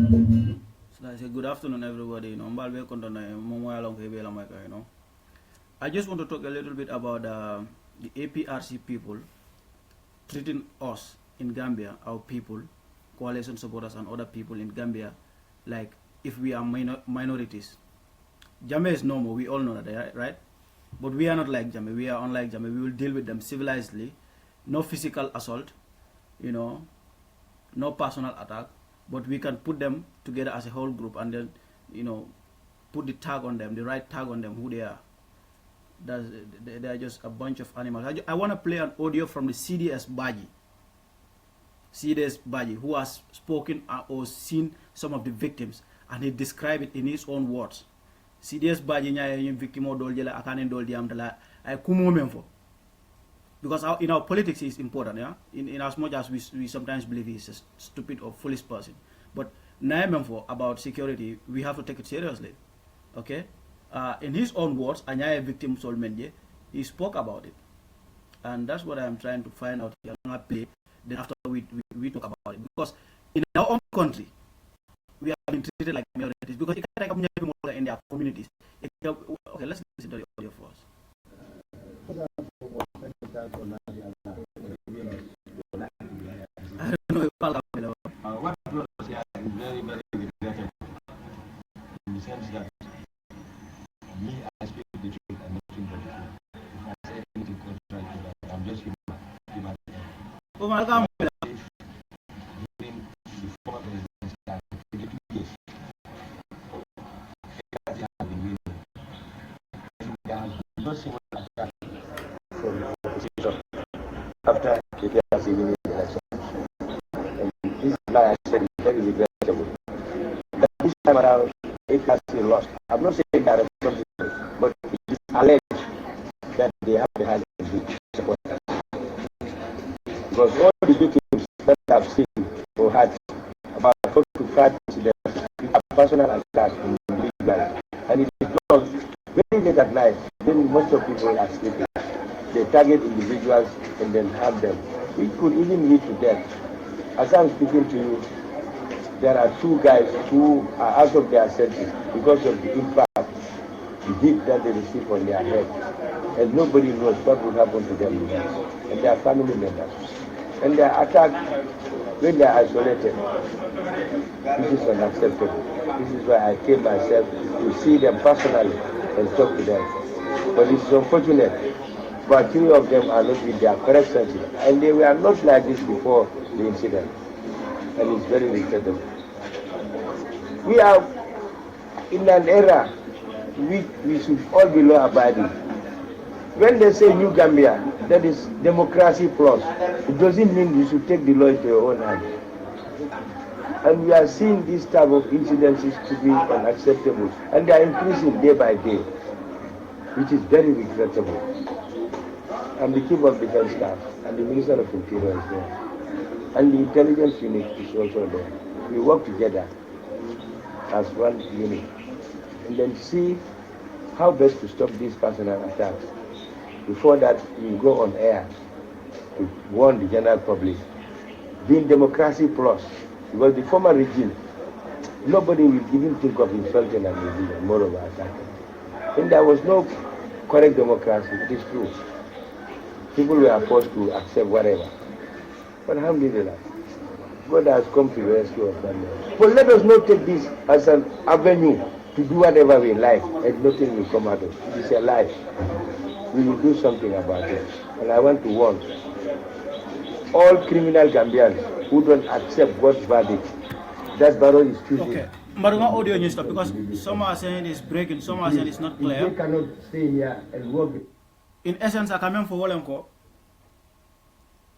So I say good afternoon, everybody. I just want to talk a little bit about the APRC people treating us in Gambia, our people, coalition supporters, and other people in Gambia, like if we are minorities. Jammeh is normal. We all know that, right? But we are not like Jammeh. We are unlike Jammeh. We will deal with them civilizedly, no physical assault, you know, no personal attack, but we can put them together as a whole group and then, put the tag on them, the right tag on them, who they are. They are just a bunch of animals. I want to play an audio from the CDS Badjie, who has spoken or seen some of the victims, and he described it in his own words. CDS Badjie nyaya victim or doljela akane doldiam dala ay kumo memfo. Because in our politics is important, yeah. In as much as we sometimes believe he's a stupid or foolish person, but for about security, we have to take it seriously, okay? In his own words, Anyaya victim Solmenje, he spoke about it, and that's what I'm trying to find out here. Then after we talk about it, because in our own country, we have been treated like minorities because you can't take people in their communities. Okay, let's listen to the audio first. I don't know if I'll what was here is very, very regrettable in the sense that me, I speak the truth and nothing but the truth. If I say anything contrary to that, I'm just human. During the former president's time, 22 years, Aprc has been winning. There has been no single attack from the opposition after Aprc winning the election. This is why I said it's very regrettable. That this time around, Aprc lost. I'm not saying that responsible, but it is alleged that they have behind the supporters. Because all the victims that I've seen or had about 4 to 5 incidents, we have personal attacks in big life. And it is done very late at night, when most of people are sleeping. They target individuals and then harm them. It could even lead to death. As I'm speaking to you, there are 2 guys who are out of their senses because of the impact, the hit that they received on their head. And nobody knows what will happen to them next. And their family members. And they are attacked when they are isolated. This is unacceptable. This is why I came myself to see them personally and talk to them. But it is unfortunate. But 3 of them are not with their correct senses. And they were not like this before the incident. And it's very regrettable. We are in an era which we should all be law abiding. When they say New Gambia, that is democracy plus. It doesn't mean you should take the law into your own hands. And we are seeing this type of incidences to be unacceptable. And they are increasing day by day, which is very regrettable. I'm the Chief of Defense Staff, and the Minister of Interior is there. And the intelligence unit is also there. We work together as one unit. And then see how best to stop these personal attacks. Before that, we go on air to warn the general public. Being democracy plus, because the former regime, nobody will even think of insulting and regime, moreover attacking. And there was no correct democracy, it is true. People were forced to accept whatever. But alhamdulillah, God has come to the rescue of them. But let us not take this as an avenue to do whatever we like and nothing will come out of it. It is a life. We will do something about it. And I want to warn all criminal Gambians who don't accept God's verdict. That barrel is too deep. Okay. Marunga audio news stop because some are saying it's breaking, some are saying it's not clear. They cannot stay here and work. In essence, I come for Wolenko.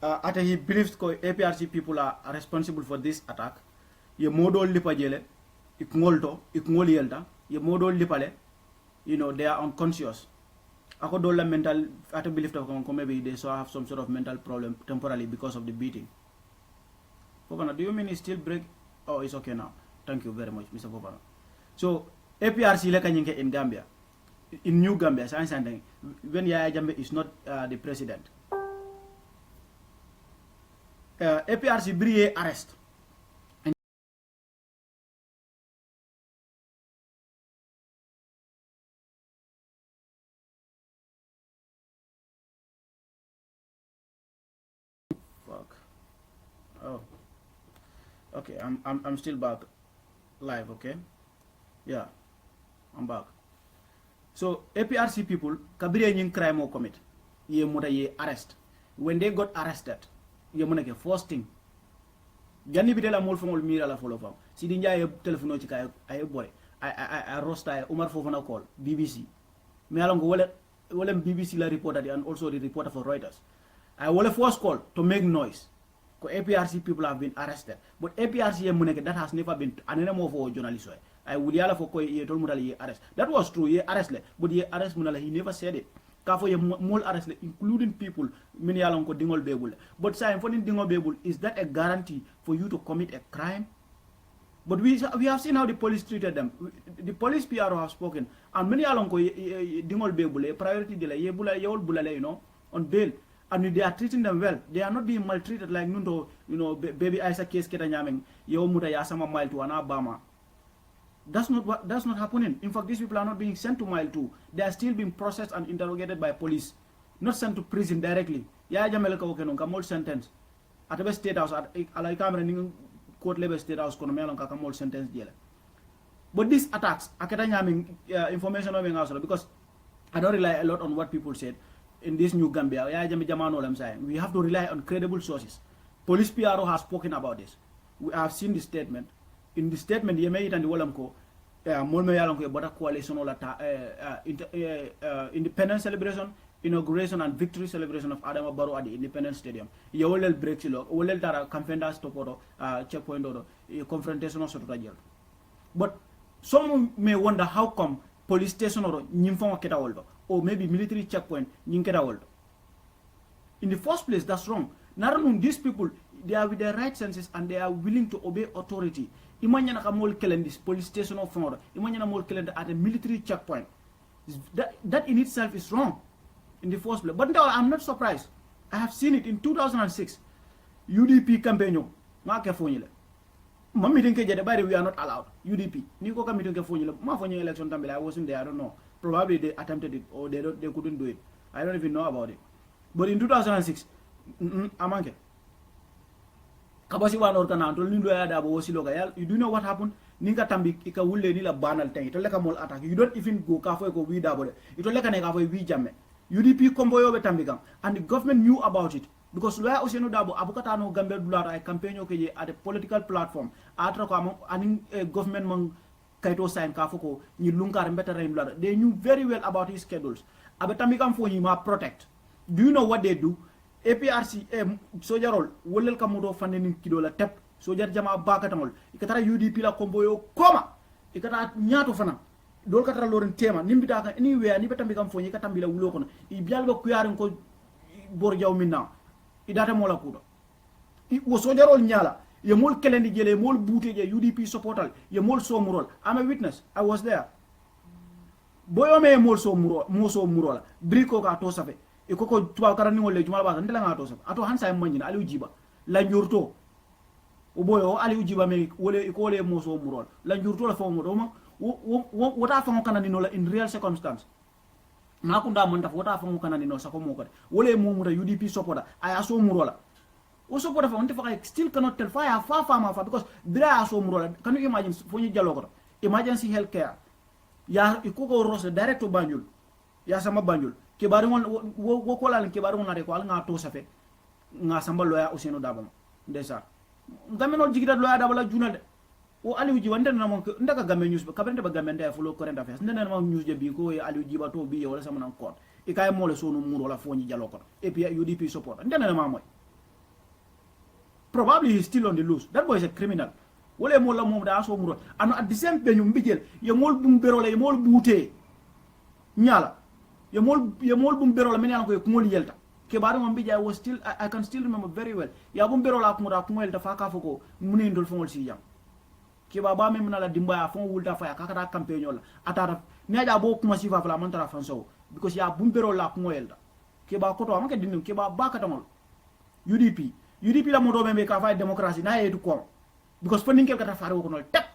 After he believes that APRC people are responsible for this attack, ye modo lipa jele, ikngolto, ikngolielta, ye modo lipale, they are unconscious. Ako dola mental, after belief that maybe they so have some sort of mental problem temporarily because of the beating. Popana, do you mean it's still break? Oh, it's okay now. Thank you very much, Mr. Popana. So, APRC leka nyinke in Gambia, in New Gambia, when Yaya Jammeh is not the president. APRC brille arrest Okay, I'm still back live, okay? Yeah, I'm back. So APRC people, kabire nying crime or commit. Ye muta ye arrest. When they got arrested, ye munake first thing. Jani bitela mol fongol mira la follow fam. Si di njaay telephone ci ay boy. I rosta Umar Fofana call BBC. Me along wole BBC la reporter and also the reporter for Reuters. I will first call to make noise. Because APRC people have been arrested. But APRC muneke that has never been anemo for journalist. I would yala for ko ye tol mudal ye arrest. That was true, ye arrest le. But ye arrest munala he never said it. Kafo ye mol arrest le, including people many along ko dingol bebul. But saying for dingol bebul, is that a guarantee for you to commit a crime? But we have seen how the police treated them. The police PRO have spoken, and many along ko dingol bebul, priority de la ye bula ye all bulale, you know, on bail. And they are treating them well. They are not being maltreated like Nundo, you know, baby Isa case keta nyameng, yo muta yasama mile to an Obama. That's not happening. In fact, these people are not being sent to mile 2. They are still being processed and interrogated by police, not sent to prison directly. Yaya Jammeh ka okenon kamol sentence. At the state house, at alay kamera ning court level state house kono melon ka kamol sentence jela. But these attacks, aketa nyameng information of house because I don't rely a lot on what people said. In this new Gambia, Yaya Jammeh Jamano, I'm saying, we have to rely on credible sources. Police PRO has spoken about this. We have seen the statement. In the statement, Yemei and the Wolamko, Molme Yalanko, but a coalition or independence celebration, inauguration and victory celebration of Adama Barrow at the Independence Stadium. Yolel Brexilo, Olel Tara, Campenda Stoporo, checkpoint or confrontation or Sotajel. But some may wonder how come police station or Nyimfong Keta or maybe military checkpoint Ninketa World. In the first place, that's wrong. Not only these people, they are with their right senses and they are willing to obey authority. Imagine a mole killing this police station of Florida. Imagine a mole killing at a military checkpoint. That in itself is wrong in the first place. But now I'm not surprised. I have seen it in 2006. UDP campaign. Mami think by the way we are not allowed. UDP. Niko kami think phone election time I wasn't there. I don't know. Probably they attempted it or they couldn't do it. I don't even know about it. But in 2006, amanke. Kabasi wan orkana antol nindo ya dabo wosi loga. You do know what happened? Ninka tambi ika wulle ni la banal tang. Ito leka mol attack. You don't even go kafo ko wi dabo. Ito leka ne kafo wi jamme. UDP combo yo be tambi kam. And the government knew about it. Because lawyer Oseno Dabo abukata no Gambia dulata ay campaign ke at a political platform. Atra ko aning government mang kaito sign kafuko ni lunkar mbeta ray dulata. They knew very well about his schedules. Abetambi kam fo hima protect. Do you know what they do? APRC sojarol wolel kamudo faneni kidola tep sojar jama bakatamol ikatara UDP la combo yo koma ikata nyato fana dol katara loren tema nimbita ka anywhere ni betambi kam fo ni katambi la wulo kono I bialba kuyarin ko bor jaw minna idata mola kudo wo sojarol nyala ye mol kelendi jele mol bute je UDP supportal ye mol so murol I'm a witness I was there boyo me mol so muro mo so murola briko ka to safe e koko tuba karani ngol le juma ba ndela nga to safe ato hansa manjina ali ujiba la njurto o boyo ali ujiba me wole ko le mo so murol la njurto la fo mo do ma wota fa kanani no la in real circumstance nakunda monta wota fa kanani no sa ko mo ko wole mo muta UDP supporter aya so murola also put on I still cannot tell fire far because there are so much. Can you imagine for you dialogue emergency health care ya ikuko rose direct to Banjul ya sama Banjul ke bari wo ko la ke bari won na ko al nga to safe nga samba loya Ousseynou Dabo ndesa ngameno jigida loya Dabo la junal o Aliou Djiba ndena mo ndaka gamme news ba kabende ba gamme ndaya fulo current affairs ndena mo news je bi ko Aliou Djiba to bi wala sama nan ko e kay mo le sonu muro la fo ni dialogue et puis UDP support ndena ma moy probably he's still on the loose. That boy is a criminal. Wole mo la mom da so muro. And at the same time you mbigel ye mol bum berole ye mol bouté nyala ye mol bum berole men yan ko ko mol yelta ke bari mom bija was still I can still remember very well ya bum berola ko mura ko yelta fa ka foko muni ndol fongol si jam ke baba me menala dimba fon wulta fa ya kaka campaign la atara neja bo kuma si fa la man tara fanso because ya bum berola ko yelta ke ba ko to amake dinnim ke ba katamol UDP la modo membe ka fa democracy na yetu ko because funding kel kata faru ko nol tap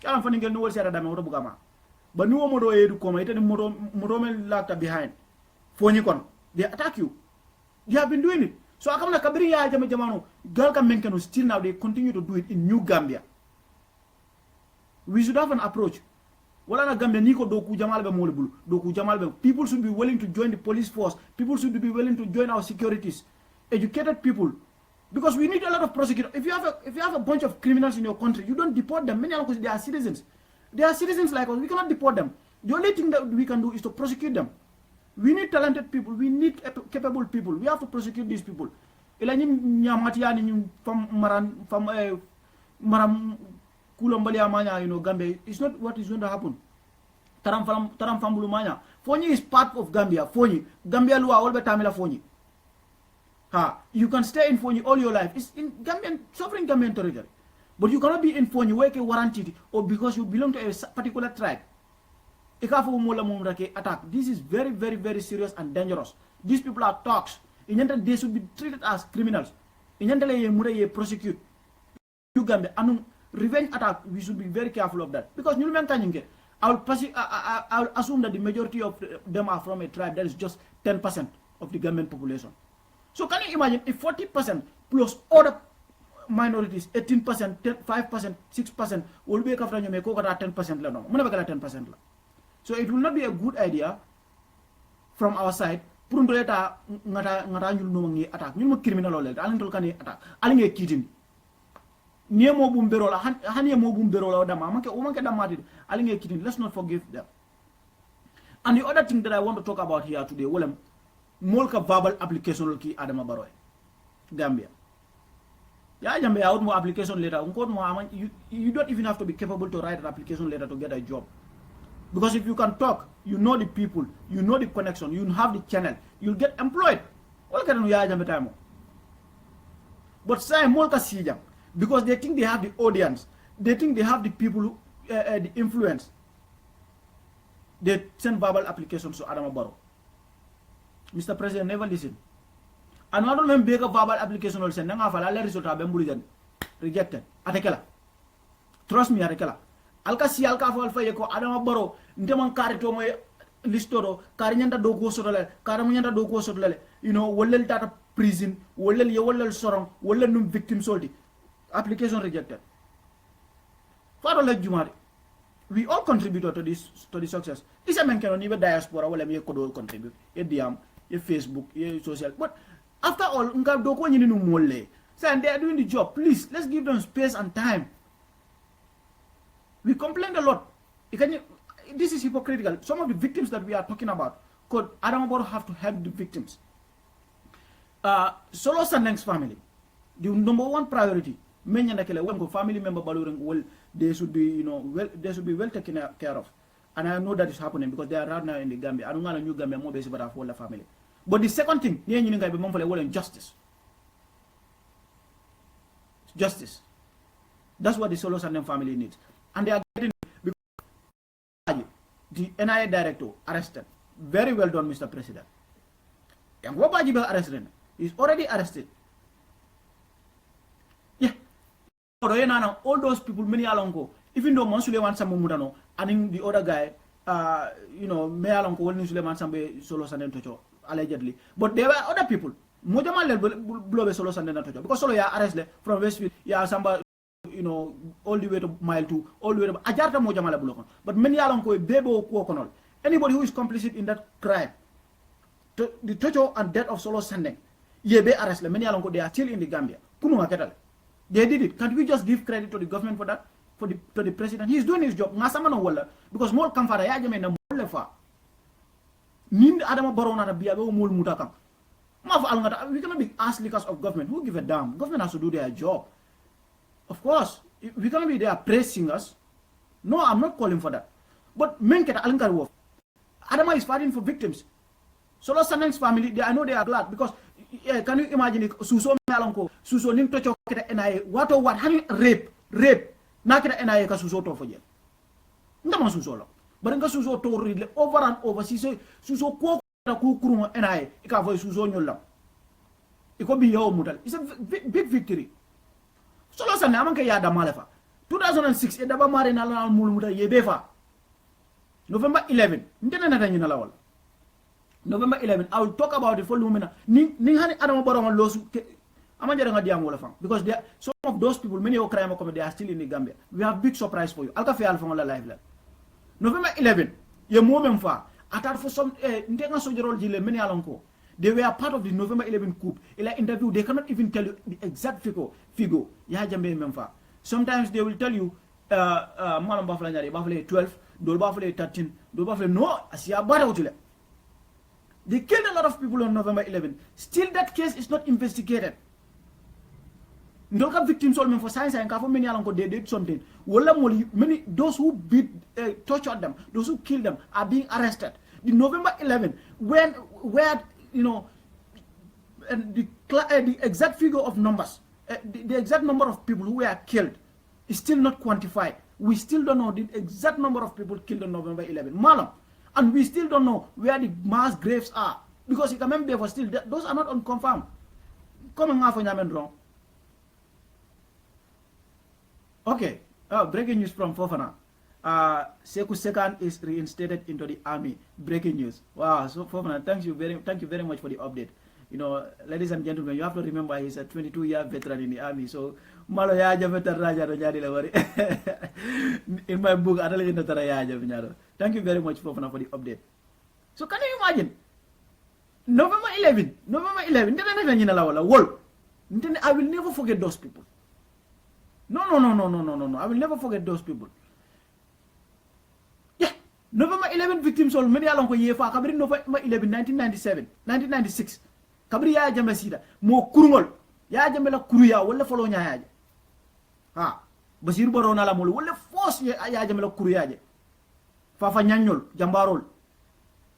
kala funding kel no wol sera dame woto bugama ba ni wo modo yetu ko ma itani modo men la ta behind foni kon they attack you have been doing it So akamna kabiri Yaya Jammeh jamano girl can menkeno still now they continue to do it in New Gambia. We should have an approach. Wala na Gambia niko doku jamal be molebulu doku jamal be people should be willing to join the police force. People should be willing to join our securities. Educated people, because we need a lot of prosecutors. If you have a bunch of criminals in your country, you don't deport them. Many of them, they are citizens. They are citizens like us. We cannot deport them. The only thing that we can do is to prosecute them. We need talented people. We need capable people. We have to prosecute these people. Gambia. It's not what is going to happen. Taram fambulu manya. Fonyi is part of Gambia. Fonyi. Gambia lua all the time Fonyi. You can stay in Fonyi all your life. It's in Gambian, sovereign Gambian territory. But you cannot be in Fonyi where you warranted or because you belong to a particular tribe. Attack. This is very, very, very serious and dangerous. These people are thugs. They should be treated as criminals. They prosecute. Uganda, revenge attack, we should be very careful of that. Because I will assume that the majority of them are from a tribe that is just 10% of the Gambian population. So can you imagine if 40% plus other minorities, 18%, 5%, 6% will be after you make 10%. So it will not be a good idea from our side. Attack. Criminal attack. Let's not forgive them. And the other thing that I want to talk about here today, Molka verbal application ki Adama Barrow Gambia. Yaya Jammeh out more application letter. You don't even have to be capable to write an application letter to get a job. Because if you can talk, you know the people, you know the connection, you have the channel, you'll get employed. What can Yaya Jammeh time? But say Molka Sijang, because they think they have the audience, they think they have the people, the influence. They send verbal applications to Adama Barrow. Mr. President never listen. And I don't remember a verbal application or send a result rejected. Atekela. Trust me, Atekela. Alka si alka alfa yeko Adama Barrow ndeman karito mo listoro karinyanda dogo sotole karamunyanda dogo sotole wollel data prison wollel ye wollel sorong wollel num victim soldi application rejected. Faro like Jumari. We all contributed to the success. This man cannot even diaspora wala me kodo contribute. Your Facebook, your social. But after all, and they are doing the job. Please, let's give them space and time. We complained a lot. This is hypocritical. Some of the victims that we are talking about, could Adama Barrow have to help the victims? Solo Sandeng's family, the number one priority. Many family member well, they should be well taken care of. And I know that is happening because they are right now in the Gambia. I don't know a new Gambia more basic about the family. But the second thing, justice. Justice. That's what the Solo Sandeng family needs. And they are getting it because the NIA director arrested. Very well done, Mr. President. And what Badjie arrested? He's already arrested. Yeah. All those people, many along go. Even though Monsiule wants some Mudano, and the other guy, me along go, Suleman Sambe Solo Sandeng Tocho, allegedly. But there were other people. Mojamal blow Solo Sandeng Tocho. Because Solo ya arrested from Westfield, ya Samba, all the way to Mile 2, all the way to Ajarta Mojamal Bulokon. But many along go, Bebo Kuokonol. Anybody who is complicit in that crime, the Tocho and death of Solo Sandeng, ye be arrested. Many along go, they are still in the Gambia. They did it. Can't we just give credit to the government for that? To the president? He's doing his job. Because more comfort Yaya Jammeh na mole fa. Nin Adama Barrow na biya be mol mutakam. We cannot be asked leakers of government. Who give a damn? Government has to do their job. Of course, we cannot be there praise singers. No, I'm not calling for that. But men get Alankar Wolf. Adama is fighting for victims. Solo Sandeng's family, I know they are glad because can you imagine Suso Melanco, Suso Ning Tocho NIA, what rape. Nakita NIA ka Suso to for you. Ndama Suso lo. But nga Suso to read over and over. Suso ko kuruma NIA. Ika voice Suso nyola. It could be your model. It's a big victory. Solo Sandeng amanke yada malefa. 2006, edaba mare na la mulmuta yebefa. November 11, ntena na tanyi na lawal. November 11, I will talk about it for Lumina. Ning hani Adama Baroma losu Amanja nga diam wala fam because some of those people many of crime they are still in the Gambia. We have big surprise for you. Alka fi alfa la live la. November 11, ye moment fa atar for some ndenga sojerol jile many alonko. They were part of the November 11 coup. In an interview, they cannot even tell you the exact figure. Yaya Jammeh memfa. Sometimes they will tell you Malam Bafla Nyari, Bafla 12, Dol Bafla 13, Dol Bafla no, Asia Bada. They killed a lot of people on November 11. Still, that case is not investigated. Ndoka victims all for science and for many along they did something. Many those who beat, tortured them, those who killed them are being arrested. The November 11, where you know, and the exact figure of numbers, the exact number of people who were killed is still not quantified. We still don't know the exact number of people killed on November 11. Malam. And we still don't know where the mass graves are. Because you can remember for still, those are not unconfirmed. Come on, for wrong. Okay, breaking news from Fofana. Sekou Sekan is reinstated into the army. Breaking news. Wow, so Fofana, thank you very much for the update. You know, ladies and gentlemen, you have to remember he's a 22-year veteran in the army. So, malo Yaya Jammeh raja do jadi lawari. In my book, I don't know Yaya Jammeh. Thank you very much, Fofana, for the update. So, can you imagine? November 11, I will never forget those people. No. I will never forget those people. Yeah, November 11 victims all many along yefa kabri November 11 1996 kabri Yaya Jammeh sida mo kurungol Yaya Jammeh la kuruya wala folo nya ha Basir Barona la mol wala force Yaya Jammeh la kuruya je fafa nyanyol jambarol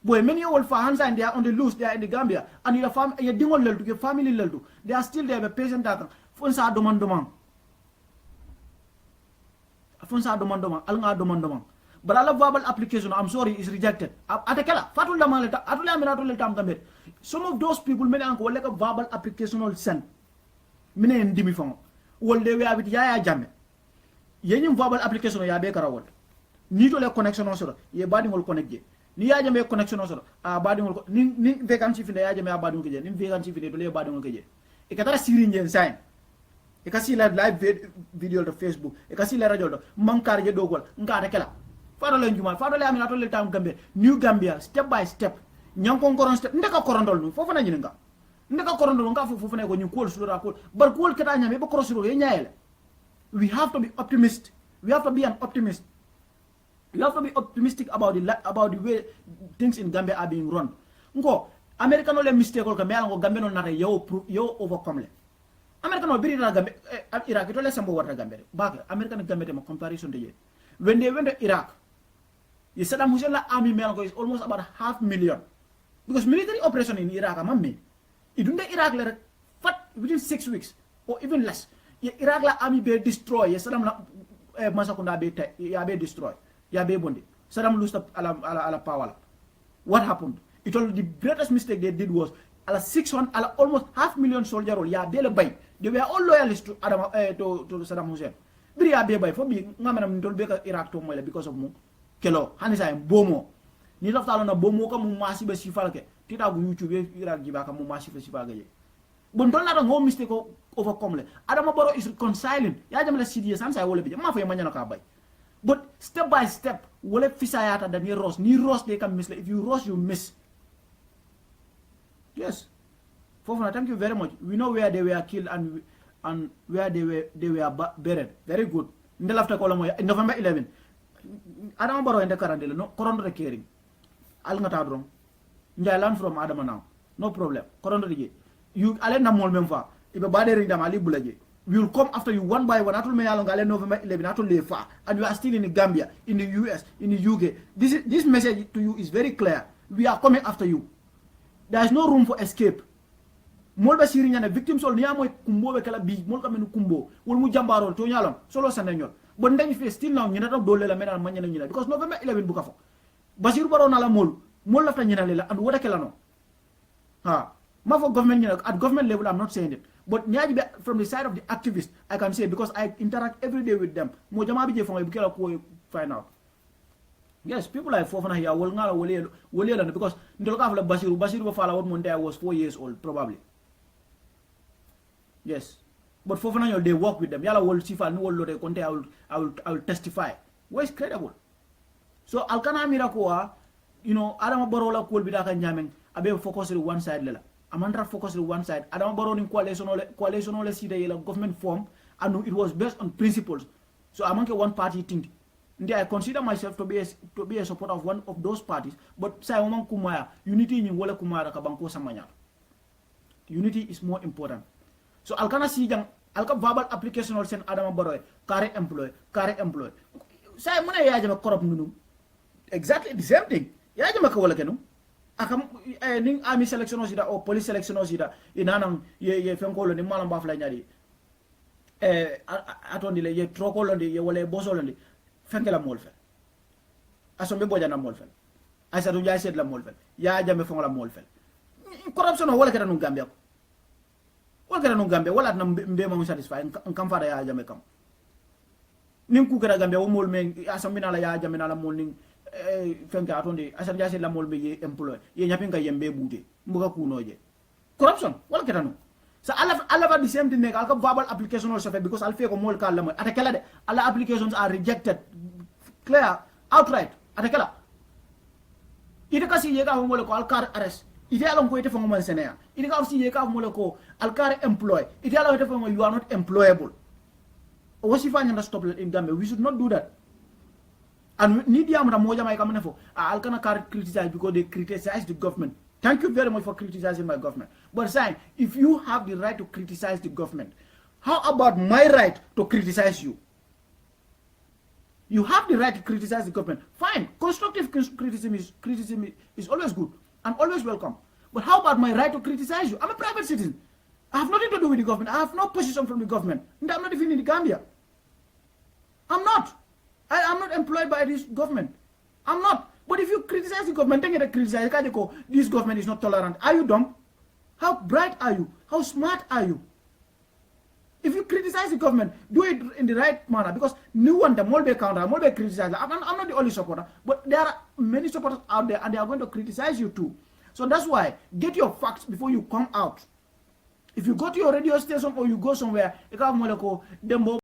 boy many all for hands and they are on the loose, they are in the Gambia and your dingol leltu your family leltu they are still there, patient data fonsa domandoma alnga. But all verbal application, I'm sorry, is rejected. Some of those people, many uncle, like a verbal application will send. Many in Dimifong. Well, they were with Yaya Jammeh. Yen verbal application, ya be karawol. Ni to le connection also. Ye badi will connect je. Ni Yaya Jammeh connection also. Badi will ni vacancy fin Yaya Jammeh badi will je. Ni vacancy fin de badi will je. Ikatara sirin sign. You can see live video to Facebook. You can see la radio. Mankar je dogol. Ngara kela. Fadole njuma. Fadole amina tole tam Gambia. New Gambia step by step. Nyankon koron step. Ndeka korondol nu. Fofu na nyinga. Ndeka korondol nga fofu na ko nyu kol sulura kol. Bar kol keta nyame ba korosiro ye nyaele. We have to be optimist. We have to be an optimist. We have to be optimistic about the way things in Gambia are being run. Ngo America no le mistake ko Gambia ngo Gambia no nare yo overcome le. America no biri na Gambia Iraq to le sambo wata Gambia. Back America na Gambia ma comparison de ye. When they went to Iraq, the Saddam Hussein army is almost about 500,000. Because military operation in Iraq, it didn't Iraq within 6 weeks or even less. Iraq army be destroyed. Saddam Masakunda be destroyed. Be bondi. Saddam lost ala power. What happened? It all the greatest mistake they did was almost 500,000 soldiers. They were all loyalists to Saddam Hussein. Biri ya be bay fo bi ngamana ndol be ka Iraq to moy because of mu kelo hanisa bomo ni lafta na bomo ko mu masi be sifalke tita gu YouTube Iraq gi ba ka mu masi fe sifalga je bon don na ngo mistake ko overcome le Adama Barrow is reconciling ya jam la sidiye san say wala bi ma fay manyana ka bay but step by step wala fisayata da ni rose they can miss if you rose you miss. Yes, Fofana, thank you very much. We know where they were killed and where they were buried. Very good. Ndel after November 11. Adama Barrow in the Karandela, no Corona caring. Al Natadron. I learn from Adama now. No problem. Corona you Alena Molmenfa. If a body ring them Ali Bulaje. We will come after you one by one. Atul Mayalong Ale November 11. Atul Lefa. And you are still in the Gambia, in the US, in the UK. This message to you is very clear. We are coming after you. There is no room for escape. Molba sirinya na victims all niya moy kumbo be kala bi mol ka menu kumbo wol mu jambarol to nyalon solo sanenyor bon dañ fi still now ñina tok dole la menal ma ñina ñina because November 11 bu ka fo Basir Baro na la mol la fa ñina la and woda kala no ha ma fo government ñina at government level I'm not saying it but ñaaji be from the side of the activists I can say because I interact every day with them mo jama bi je fo bu kala ko find out Yes, people like Fofana here will not will because Ndolka Basiru Fala one day I was 4 years old, probably. Yes. But Fofana they work with them. Yala will see no will I will testify. Where is credible? So Alkana Mirakoa, Adam Barola could be like a Nyaming, Abe focus on one side lela. Amandra focus on one side. Adam Baron in coalition all see the government form and it was based on principles. So among one party thing. I consider myself to be a supporter of one of those parties, but say kumaya unity in wala kumara kabanko samanya. Unity is more important. So alkana si jang alka verbal application or send Adam Baroy, carry employ. Say muna Yaya Jammeh corrupt nunu. Exactly the same thing. Yaya Jammeh ka wala kenu. Akam ning army selection osida or police selection osida inanam ye fenkolo ni malam bafla nyari. Atondi le ye trokolondi ye wala bosolondi. Fenke la molfel asombe boja na molfel aisatu jay set la molfel Yaya Jammeh fon la molfel corruption wala kera no Gambia wala na mbe ma satisfy kam fada Yaya Jammeh kam nin ku kera Gambia wo mol men asombe na la Yaya Jammeh na la mol ning fenke atondi asatu jay set la mol be ye employ ye nyapinga yembe bouté mbuga kunoje corruption wala kera no so all the same thing make alka verbal application also because alfe ko mol kala mo atakela de all applications are rejected clear outright atakela ida kasi yega mo ko alkar arrest ida alon ko ite fongo man senea ida ka si yega mo ko alkar employ ida alon ite fongo you are not employable wasi fanya na stop in Gambia we should not do that and need yam na moja mai kamane fo alkana car criticize because they criticize the government. Thank you very much for criticizing my government. But saying, if you have the right to criticize the government, how about my right to criticize you? You have the right to criticize the government. Fine. Constructive criticism is always good and always welcome. But how about my right to criticize you? I'm a private citizen. I have nothing to do with the government. I have no position from the government. And I'm not even in the Gambia. I'm not. I'm not employed by this government. I'm not. But if you criticize the government, this government is not tolerant. Are you dumb? How bright are you? How smart are you? If you criticize the government, do it in the right manner. Because new one, the Molbe counter, Molbe criticize. I'm not the only supporter, but there are many supporters out there and they are going to criticize you too. So that's why, get your facts before you come out. If you go to your radio station or you go somewhere, you can Dembo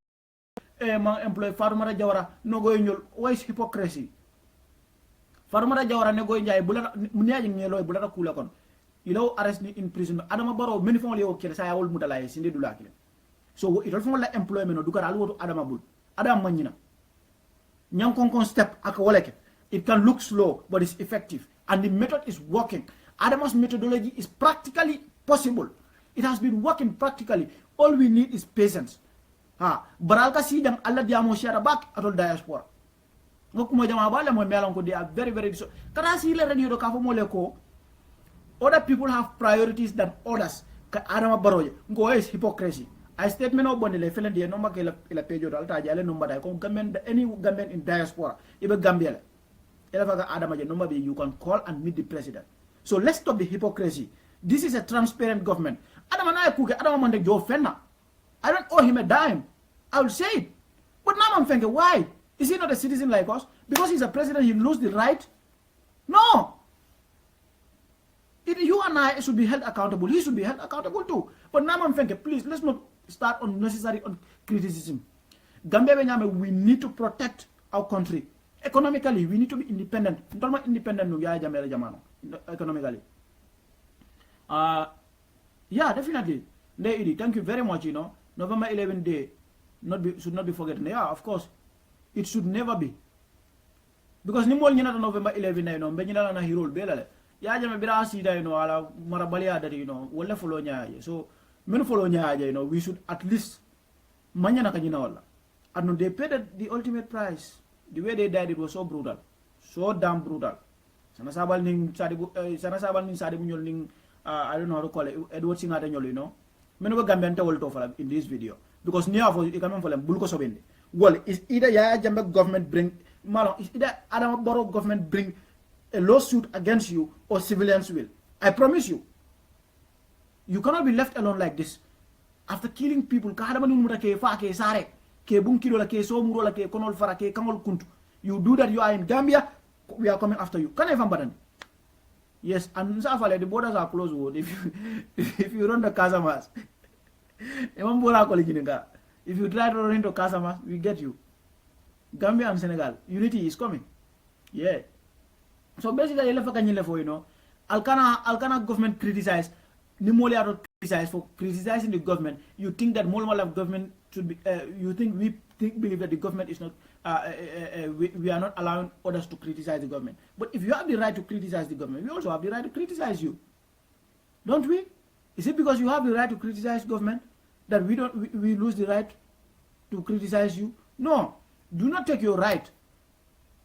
employee Farmara Jawara, no going, why is hypocrisy? Farmara Jawara nego njay bulata munyaji ngelo bulata kula kon arrest ni in prison Adama Barrow many fon le okere sa yawol mutala sinde dulakile so it fon la employment no dukara alwoto Adama bul Adam manyina nyang kon step ak waleke it can look slow but it's effective and the method is working. Adama's methodology is practically possible. It has been working practically. All we need is patience. Baralka sidang alla diamo share back atol diaspora ngokuma jama bala mo melan ko they are very so kada si le radio do ka fo mole ko other people have priorities than others ka Adama Barrow ngo is hypocrisy I statement of bonde le felen de no make la pejo dal ta jale no mbada ko gamen any Gambian in diaspora ibe Gambia la ela faga Adama je no mabe you can call and meet the president. So let's stop the hypocrisy. This is a transparent government. Adama na ku ke Adama mande jo fenna I don't owe him a dime. I will say it. But now I'm thinking, why? Is he not a citizen like us? Because he's a president, he loses the right? No. You and I should be held accountable. He should be held accountable too. But now I'm thinking, please, let's not start unnecessary criticism. Gambia, we need to protect our country. Economically, we need to be independent. Not independent, economically. Yeah, definitely. Thank you very much, November 11 day should not be forgotten. Yeah, of course. It should never be. Because ni mol nyina November 11 be nyina na hero belale. Yaya Jammeh bira sida ala marabalia that wala follow nyaaje. So men follow nyaaje we should at least manyana kanyina wala. And they paid the ultimate price. The way they died it was so brutal. So damn brutal. Sana sabal ning sadi bu ñol ning I don't know how to call it Edward Singata ñol men ko Gambian tawol to fala in this video because near for you can fala bul ko sobende. Well, is either Yaya Jammeh government is either Adama Barrow government bring a lawsuit against you or civilians will. I promise you. You cannot be left alone like this. After killing people, you do that, you are in Gambia, we are coming after you. Can I find yes, and the borders are closed. If you run the Casamas, if you try to run into Casamas, we get you. Gambia and Senegal, unity is coming. Yeah. So basically, you know, Alcana government criticize, Nimoli criticize for criticizing the government. You think that more of government should be, believe that the government is not, we are not allowing others to criticize the government. But if you have the right to criticize the government, we also have the right to criticize you. Don't we? Is it because you have the right to criticize government that we lose the right to criticize you? No. Do not take your right.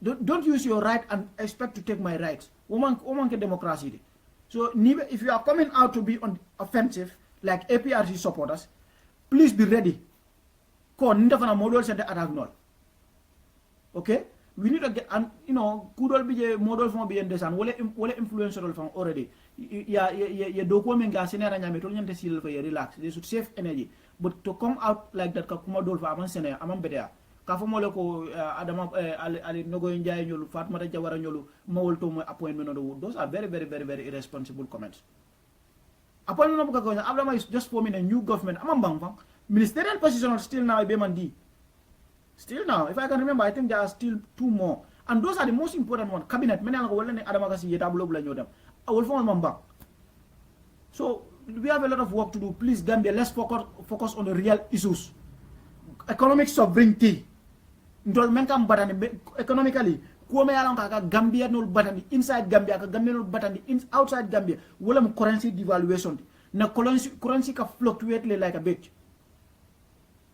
Don't use your right and expect to take my rights. Woman democracy. So if you are coming out to be on offensive like APRC supporters, please be ready. Okay? We need to get, and you know, could be a model from being this and will influential from already. Yeah, document gas in a relax. They should save energy. But to come out like that, Kakuma Dolpha, Amman Bedia. Kafamole ko Adama Ali Nogo Injay Nyolu, Fatmata Jawara Nyolu, Mowol to my appointment on the wood. Those are very, very, very, very irresponsible comments. Appointment of Kakoya, Abrama is just forming a new government. Amambang, ministerial position still now, Bemandi. Still now, if I can remember, I think there are still 2 more. And those are the most important ones. Cabinet, many Adamagasi Yetablo Blanodam. I will form Mamba. So we have a lot of work to do. Please, Gambia, let's focus on the real issues. Economic sovereignty. Economically, Gambia no batani inside Gambia, Gambia no batani outside Gambia. Wolam currency devaluation. Na currency ka fluctuate like a bitch.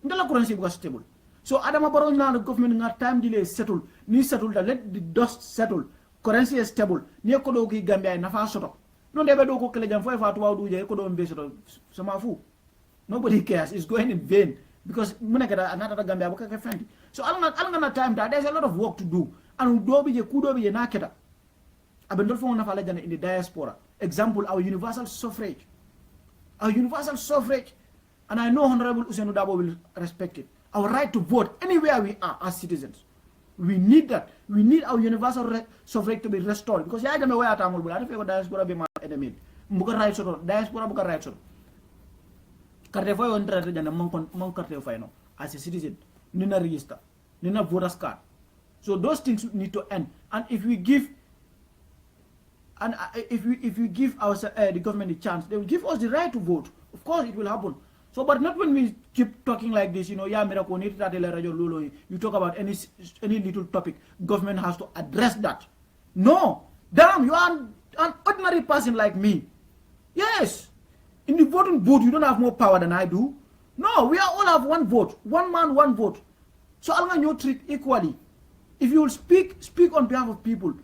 Ndala currency was stable. So Adama Barrow now the government nga time delay settle. Ni settle that let the dust settle. Currency is stable. Ni kodoki Gambia na fa soto. No debe do ko kele jam fo fa to wadu je ko do mbe soto. Sama fu. Nobody cares. It's going in vain. Because another Gambia friend. So I'm not time that there's a lot of work to do. And kudobi nakeda. Abendol fo na in the diaspora. Example, our universal suffrage. Our universal suffrage. And I know Honorable Usainu Dabo will respect it. Our right to vote anywhere we are as citizens. We need that. We need our universal suffrage to be restored. Because Yaya Jammeh way atamul bula. I don't feel diaspora be my enemy. Mbuka right soto. Diaspora buka right soto. As a citizen, nina register, nina voters card. So those things need to end. And if we give, if we give the government a chance, they will give us the right to vote. Of course, it will happen. So, but not when we keep talking like this. You know, you talk about any little topic, government has to address that. No, damn, you are an ordinary person like me. Yes. In the voting booth, you don't have more power than I do. No, we all have one vote. One man, one vote. So I'm going to treat equally. If you will speak on behalf of people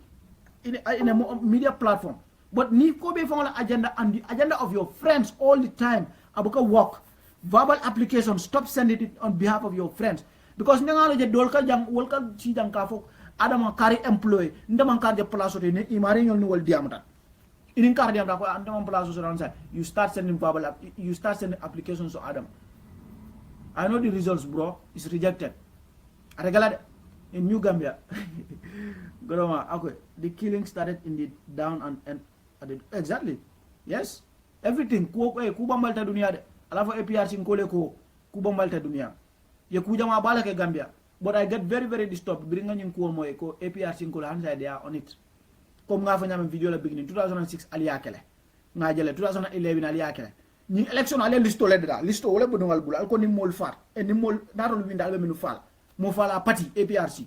in a media platform. But ni ko be fang agenda and the agenda of your friends all the time. Abuka work. Verbal application. Stop sending it on behalf of your friends. Because nga je dolka jang wolka si jang kafo adama kari employee. Ndama kari plaso te ne imari nyol ni wol diamata. You start sending applications to Adam. I know the results, bro. It's rejected. In New Gambia, the killing started in the down and exactly. Yes, everything. Kuba Malta dunia. Alafu APRC nkole ko Kuba Malta dunia. Ye kuja mabala ke Gambia. But I get very, very disturbed. Bringa nyinkuwa moe ko APRC nkole hansa they are on it. Comme nga fa ñam video la beginning 2006 aliyakele nga jele 2011 aliyakele ni election ale listo ledda listo wala bu ngal bul ko ni mol fat e ni mol darol winda be minu fala mo fala party APRC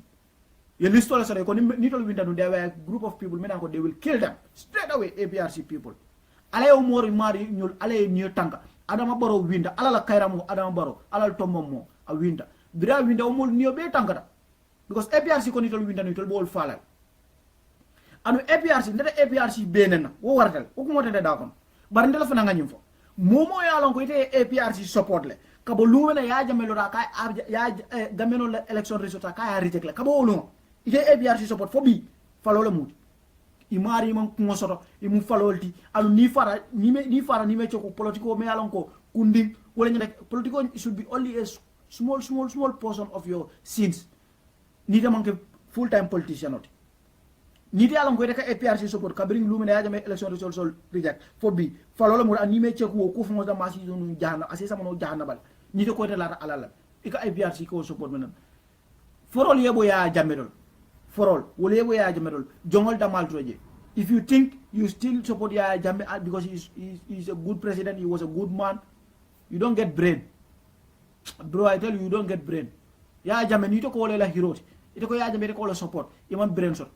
ye listo la sore ko ni tol winda no there were a group of people men ko they will kill them straight away APRC people ale o mori mari ñul ale ñe tanka Adama Barrow winda ala la kayramo Adama Barrow ala tombom mo a winda bira winda o mol niyo be tanka because APRC ko ni tol winda ni tol bol fala anu APRC ndata APRC benena wo wartal ko mo tande da kon bar ndela fana nganyim fo momo ya lon ko ite APRC support le kabo luwena ya jamelo da kay ya gameno election result kay reject le kabo lo ite APRC support fo bi falo le mut imari man ko soto imu falolti anu ni fara ni me ko politico me alon ko kundi wala ñu nek politico should be only a small portion of your sins ni da man ke full time politician oti niti alon ko reka APRC support ka bring lumina Yaya Jammeh election result sol reject fo bi falola mo ani me check wo ko fo da masi no jahana ase sama no jahana bal niti ko te la alala ika APRC ko support menan forol yebo Yaya Jammeh dol forol wole yebo Yaya Jammeh dol jongol da maltroje if you think you still support Yaya Jammeh because he's a good president, he was a good man, you don't get brain. Bro, I tell you, you don't get brain. Yaya Jammeh ni to ko la hero. Ito ko Yaya Jammeh ko la support. Iman brain shot.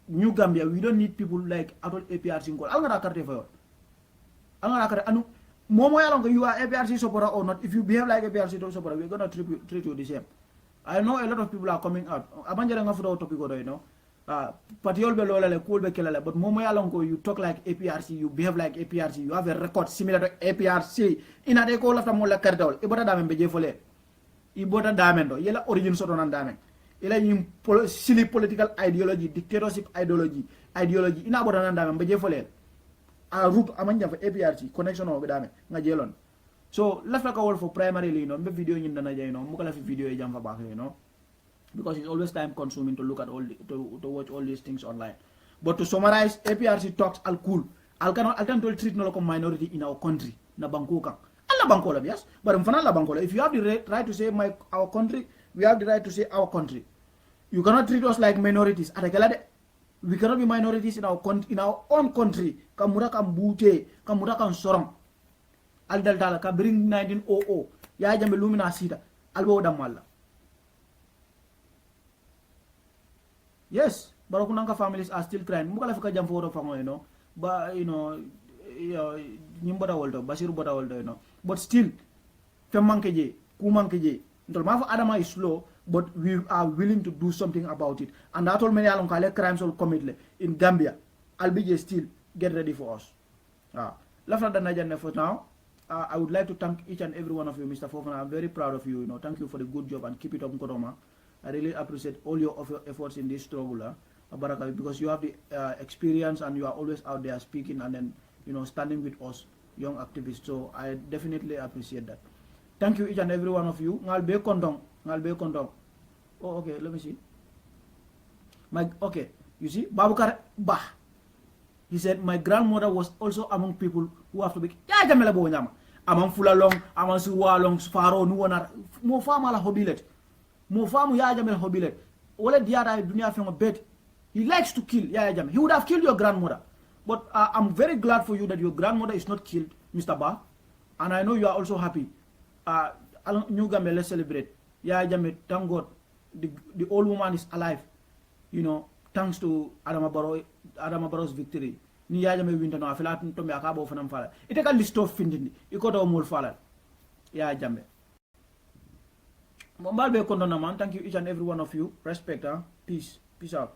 New Gambia, we don't need people like adult APRC ko. Al ngara carte fa. Al ngara carte anu momo yalon ko you are APRC supporter or not. If you behave like APRC supporter, we're going to treat you the same. I know a lot of people are coming out. Abanjara nga fudo topic odo, you know. Patiol be lola le cool be kelala, but momo yalon ko you talk like APRC, you behave like APRC, you have a record similar to APRC. Ina de ko lafta mo la carte ibota damen be jefole. Ibota damen do yela origin soto nan damen. Ila yim silly political ideology, dictatorship ideology ina bota nan damen be jefole. A root amanja for APRC connection o be damen nga jelon. So lafta ka wol for primarily, you know, be video nyin dana jay, you know, mo kala fi video e jam fa back, you know. Because it's always time consuming to look at all to watch all these things online. But to summarize, APRC talks al cool. Al can treat no local minority in our country. Na bankoka. Alla bankola, yes. But mfana la bankola. If you have the right to say our country, we have the right to say our country. You cannot treat us like minorities. We cannot be minorities in our own country. Kamura kam bute, kamura kam sorong. Al dal ka bring 1900. Yaya Jammeh lumina sita. Albo damalla. Yes, Barakunanga families are still crying. Mukala fika jam for fango, you know. But you know, Nimbota Waldo, Basiru Bota Waldo, you know. But still, Femankeje, Kumankeje. Ndolma Adama is slow, but we are willing to do something about it. And that all many along crimes will commit in Gambia. Albije still get ready for us. Lafra Danajan for now. I would like to thank each and every one of you, Mr. Fofana. I'm very proud of you. You know, thank you for the good job and keep it up, Nkodoma. I really appreciate all your efforts in this struggle, Baraka, because you have the experience and you are always out there speaking and then, you know, standing with us, young activists. So I definitely appreciate that. Thank you, each and every one of you. Ngalbe kondong. Oh, okay, let me see. Okay, you see, Babukar Bah. He said, my grandmother was also among people who have to be. Yaya Jammeh la bo nyama. Among Fulalong, among Suwalong, Faro, Nuwana, mo fama la hobilet. Mo famu Yaya Jammeh hobilet. Ole diara dunia fengo bet. He likes to kill Yaya Jammeh. He would have killed your grandmother. But I'm very glad for you that your grandmother is not killed, Mr. Ba. And I know you are also happy. New Gambia, let's celebrate. Yaya Jammeh, thank God. The old woman is alive. You know, thanks to Adama Barrow's victory. Ni Yaya Jammeh winter no afela to me akabo fanam fala. Ite ka list of findindi. Iko to mol fala. Yaya Jammeh. Thank you each and every one of you. Respect, peace out.